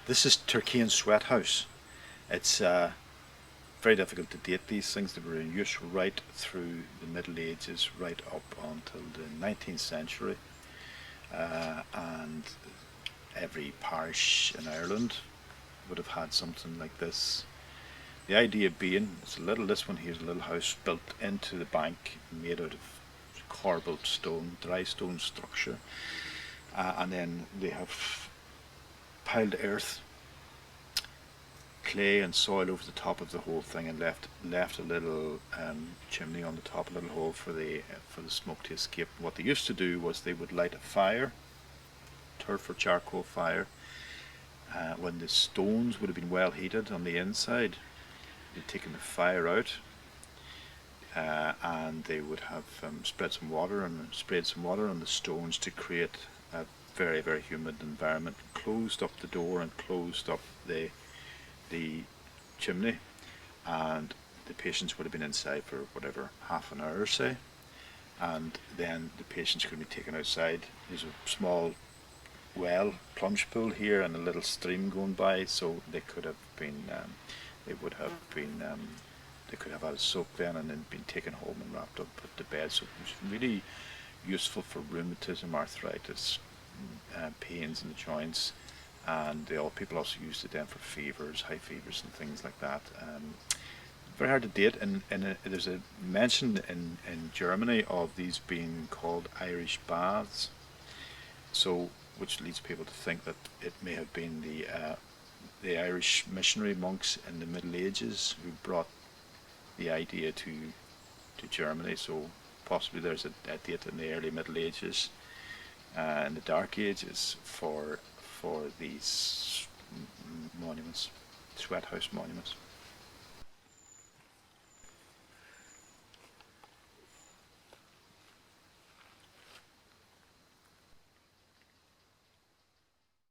This is Tirkane sweat house. It's very difficult to date these things. They were in use right through the Middle Ages, right up until the 19th century. And every parish in Ireland would have had something like this. The idea being, this one here is a little house built into the bank, made out of corbelled stone, dry stone structure. And then they have piled earth, clay and soil over the top of the whole thing, and left a little chimney on the top, a little hole for the smoke to escape. What they used to do was they would light a fire, turf or charcoal fire. When the stones would have been well heated on the inside, they'd taken the fire out, and they would have sprayed some water on the stones to create a very, very humid environment. Closed up the door and closed up the chimney, and the patients would have been inside for whatever, half an hour, say, and then the patients could be taken outside. There's a small plunge pool here and a little stream going by, so they could have been they could have had a soak then and then been taken home and wrapped up, put to bed. So it was really useful for rheumatism, arthritis, pains in the joints, and people also used it then for fevers, high fevers and things like that. Very hard to date, and there's a mention in Germany of these being called Irish baths, so which leads people to think that it may have been the Irish missionary monks in the Middle Ages who brought the idea to Germany. So possibly there's a date in the early Middle Ages, in the Dark Ages, for these monuments, sweat house monuments.